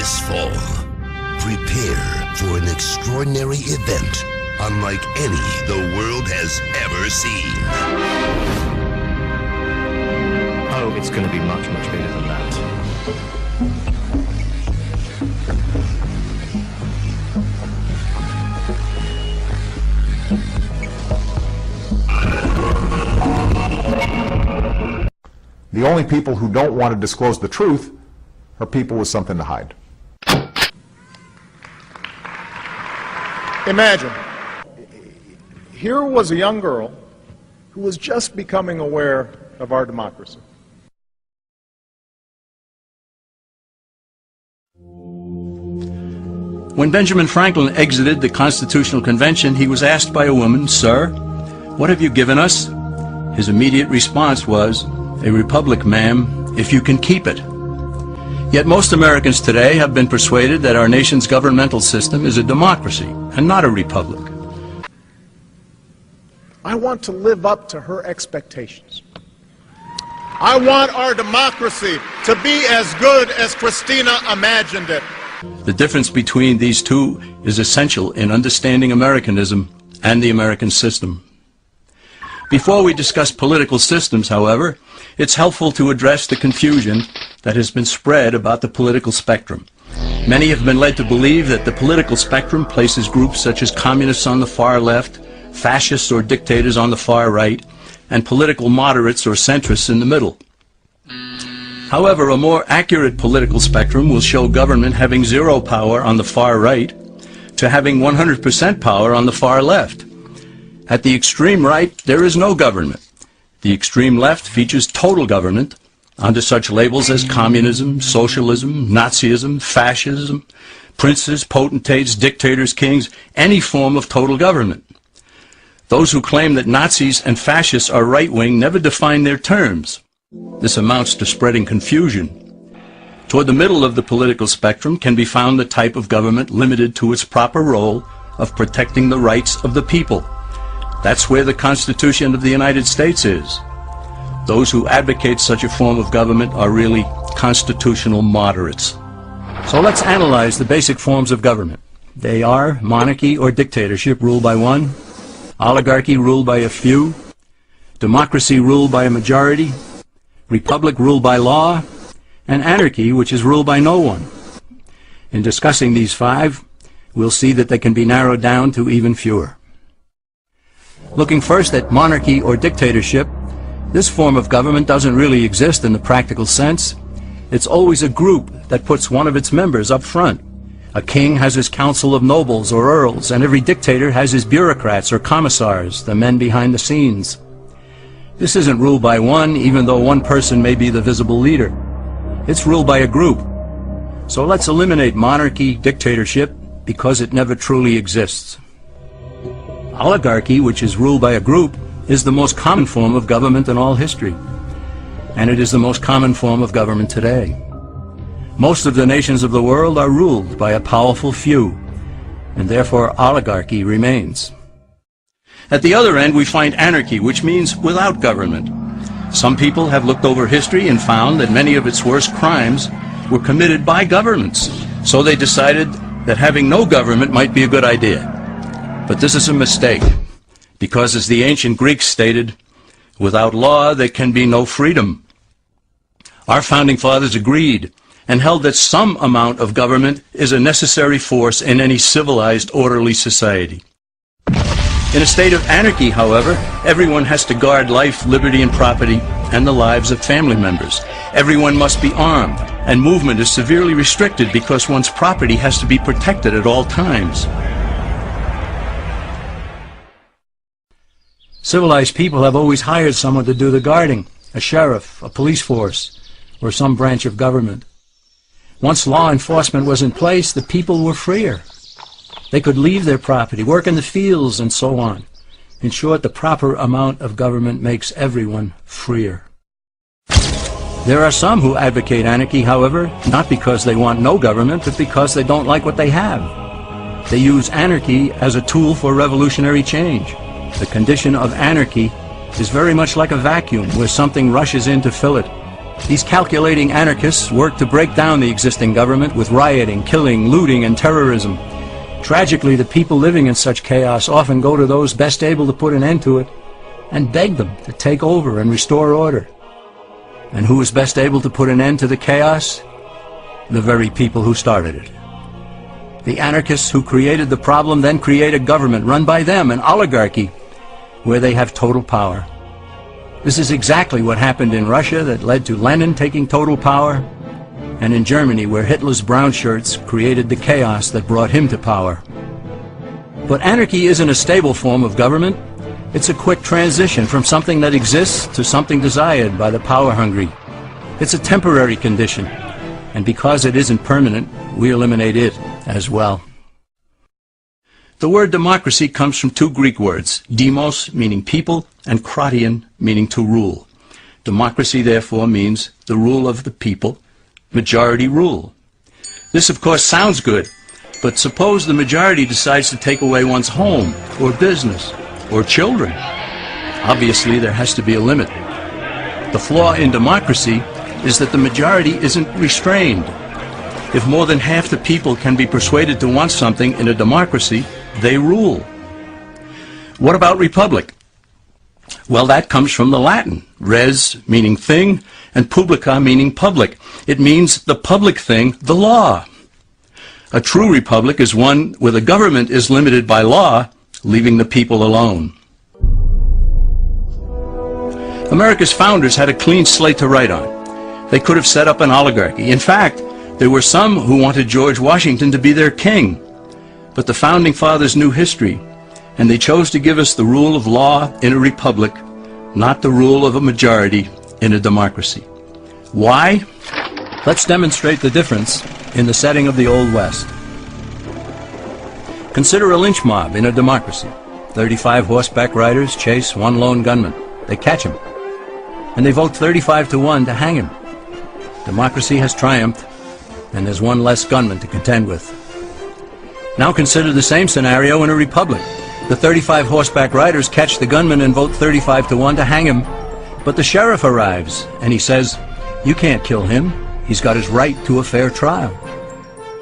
This fall, prepare for an extraordinary event unlike any the world has ever seen. Oh, it's going to be much, much bigger than that. The only people who don't want to disclose the truth are people with something to hide. Imagine, here was a young girl who was just becoming aware of our democracy. When Benjamin Franklin exited the Constitutional Convention, he was asked by a woman, "Sir, what have you given us?" His immediate response was, "A republic, ma'am, if you can keep it." Yet most Americans today have been persuaded that our nation's governmental system is a democracy and not a republic. I want to live up to her expectations. I want our democracy to be as good as Christina imagined it. The difference between these two is essential in understanding Americanism and the American system. Before we discuss political systems, however, it's helpful to address the confusion that has been spread about the political spectrum. Many have been led to believe that the political spectrum places groups such as communists on the far left, fascists or dictators on the far right, and political moderates or centrists in the middle. However, a more accurate political spectrum will show government having zero power on the far right to having 100% power on the far left. At the extreme right, there is no government. The extreme left features total government under such labels as communism, socialism, Nazism, fascism, princes, potentates, dictators, kings, any form of total government. Those who claim that Nazis and fascists are right-wing never define their terms. This amounts to spreading confusion. Toward the middle of the political spectrum can be found the type of government limited to its proper role of protecting the rights of the people. That's where the Constitution of the United States is. Those who advocate such a form of government are really constitutional moderates. So let's analyze the basic forms of government. They are monarchy or dictatorship ruled by one, oligarchy ruled by a few, democracy ruled by a majority, republic ruled by law, and anarchy, which is ruled by no one. In discussing these five, we'll see that they can be narrowed down to even fewer. Looking first at monarchy or dictatorship, this form of government doesn't really exist in the practical sense. It's always a group that puts one of its members up front. A king has his council of nobles or earls, and every dictator has his bureaucrats or commissars, the men behind the scenes. This isn't ruled by one, even though one person may be the visible leader. It's ruled by a group. So let's eliminate monarchy, dictatorship, because it never truly exists. Oligarchy, which is ruled by a group, is the most common form of government in all history. And it is the most common form of government today. Most of the nations of the world are ruled by a powerful few, and therefore oligarchy remains. At the other end, we find anarchy, which means without government. Some people have looked over history and found that many of its worst crimes were committed by governments. So they decided that having no government might be a good idea. But this is a mistake, because as the ancient Greeks stated, without law there can be no freedom. Our founding fathers agreed and held that some amount of government is a necessary force in any civilized, orderly society. In a state of anarchy, however, everyone has to guard life, liberty, and property, and the lives of family members. Everyone must be armed, and movement is severely restricted because one's property has to be protected at all times. Civilized people have always hired someone to do the guarding, a sheriff, a police force, or some branch of government. Once law enforcement was in place, the people were freer. They could leave their property, work in the fields, and so on. In short, the proper amount of government makes everyone freer. There are some who advocate anarchy, however, not because they want no government, but because they don't like what they have. They use anarchy as a tool for revolutionary change. The condition of anarchy is very much like a vacuum where something rushes in to fill it. These calculating anarchists work to break down the existing government with rioting, killing, looting, and terrorism. Tragically, the people living in such chaos often go to those best able to put an end to it and beg them to take over and restore order. And who is best able to put an end to the chaos? The very people who started it. The anarchists who created the problem then create a government run by them, an oligarchy, where they have total power. This is exactly what happened in Russia that led to Lenin taking total power, and in Germany where Hitler's brown shirts created the chaos that brought him to power. But anarchy isn't a stable form of government. It's a quick transition from something that exists to something desired by the power-hungry. It's a temporary condition, and because it isn't permanent, we eliminate it as well. The word democracy comes from two Greek words, demos, meaning people, and kratein, meaning to rule. Democracy, therefore, means the rule of the people, majority rule. This, of course, sounds good, but suppose the majority decides to take away one's home, or business, or children. Obviously, there has to be a limit. The flaw in democracy is that the majority isn't restrained. If more than half the people can be persuaded to want something in a democracy, they rule. What about republic? Well, that comes from the Latin, res meaning thing, and publica meaning public. It means the public thing, the law. A true republic is one where the government is limited by law, leaving the people alone. America's founders had a clean slate to write on. They could have set up an oligarchy. In fact, there were some who wanted George Washington to be their king. But the Founding Fathers knew history, and they chose to give us the rule of law in a republic, not the rule of a majority in a democracy. Why? Let's demonstrate the difference in the setting of the Old West. Consider a lynch mob in a democracy. 35 horseback riders chase one lone gunman. They catch him, and they vote 35-1 to hang him. Democracy has triumphed, and there's one less gunman to contend with. Now consider the same scenario in a republic. The 35 horseback riders catch the gunman and vote 35-1 to hang him, but the sheriff arrives, and he says, "You can't kill him. He's got his right to a fair trial."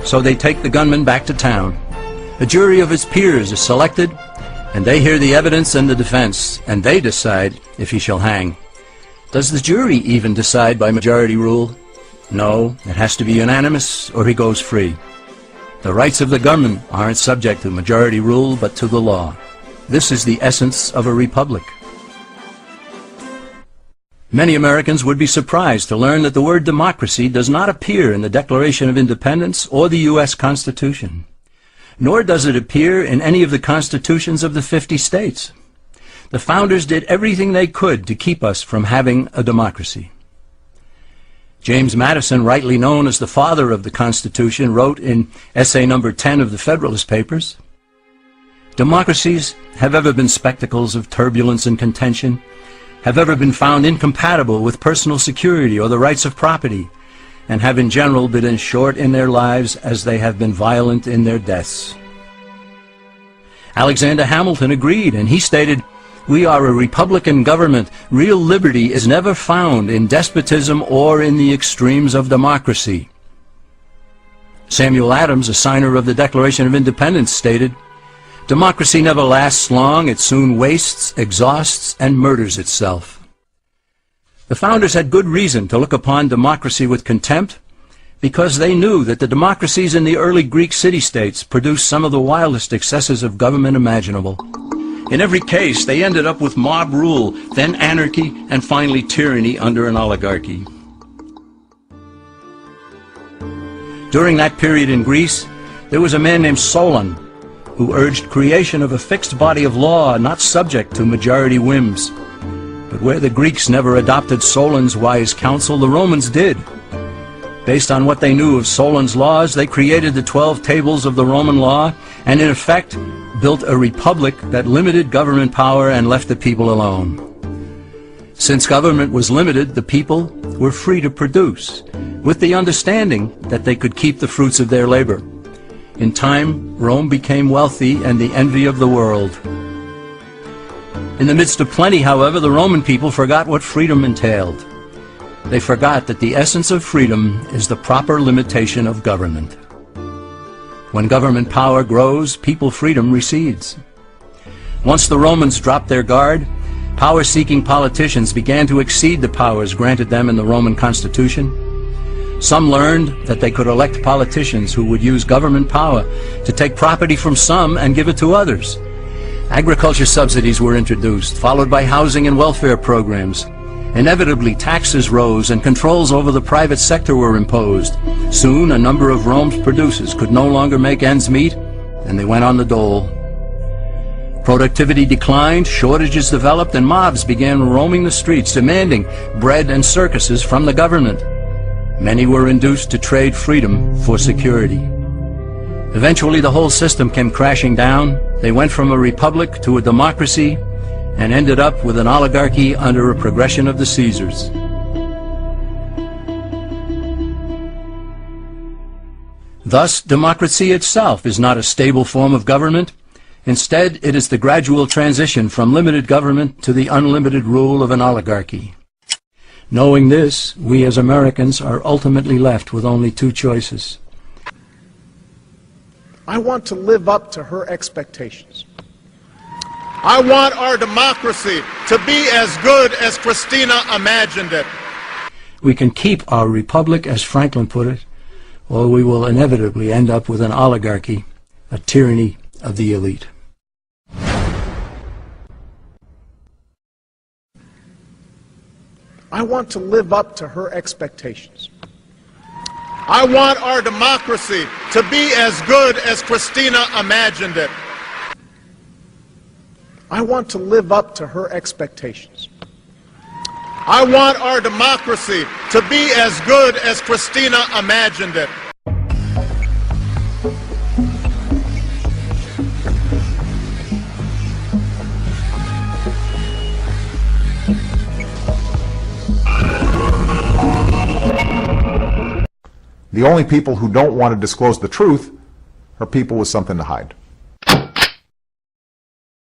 So they take the gunman back to town. A jury of his peers is selected, and they hear the evidence and the defense, and they decide if he shall hang. Does the jury even decide by majority rule? No, it has to be unanimous, or he goes free. The rights of the gunman aren't subject to majority rule, but to the law. This is the essence of a republic. Many Americans would be surprised to learn that the word democracy does not appear in the Declaration of Independence or the U.S. Constitution, nor does it appear in any of the constitutions of the 50 states. The founders did everything they could to keep us from having a democracy. James Madison, rightly known as the father of the Constitution, wrote in essay number 10 of the Federalist Papers, "Democracies have ever been spectacles of turbulence and contention, have ever been found incompatible with personal security or the rights of property, and have in general been as short in their lives as they have been violent in their deaths." Alexander Hamilton agreed, and he stated, "We are a republican government. Real liberty is never found in despotism or in the extremes of democracy." Samuel Adams, a signer of the Declaration of Independence, stated, "Democracy never lasts long. It soon wastes, exhausts, and murders itself." The founders had good reason to look upon democracy with contempt, because they knew that the democracies in the early Greek city-states produced some of the wildest excesses of government imaginable. In every case, they ended up with mob rule, then anarchy, and finally tyranny under an oligarchy. During that period in Greece, there was a man named Solon, who urged creation of a fixed body of law not subject to majority whims. But where the Greeks never adopted Solon's wise counsel, the Romans did. Based on what they knew of Solon's laws, they created the 12 tables of the Roman law, and in effect built a republic that limited government power and left the people alone. Since government was limited, the people were free to produce, with the understanding that they could keep the fruits of their labor. In time, Rome became wealthy and the envy of the world. In the midst of plenty, however, the Roman people forgot what freedom entailed. They forgot that the essence of freedom is the proper limitation of government. When government power grows, people freedom recedes. Once the Romans dropped their guard, power-seeking politicians began to exceed the powers granted them in the Roman constitution. Some learned that they could elect politicians who would use government power to take property from some and give it to others. Agriculture subsidies were introduced, followed by housing and welfare programs. Inevitably, taxes rose and controls over the private sector were imposed. Soon, a number of Rome's producers could no longer make ends meet, and they went on the dole. Productivity declined, shortages developed, and mobs began roaming the streets demanding bread and circuses from the government. Many were induced to trade freedom for security. Eventually, the whole system came crashing down. They went from a republic to a democracy and ended up with an oligarchy under a progression of the Caesars. Thus, democracy itself is not a stable form of government. Instead, it is the gradual transition from limited government to the unlimited rule of an oligarchy. Knowing this, we as Americans are ultimately left with only two choices. I want to live up to her expectations. I want our democracy to be as good as Christina imagined it. We can keep our republic, as Franklin put it, or we will inevitably end up with an oligarchy, a tyranny of the elite. I want to live up to her expectations. I want our democracy to be as good as Christina imagined it. I want to live up to her expectations. I want our democracy to be as good as Christina imagined it. The only people who don't want to disclose the truth are people with something to hide.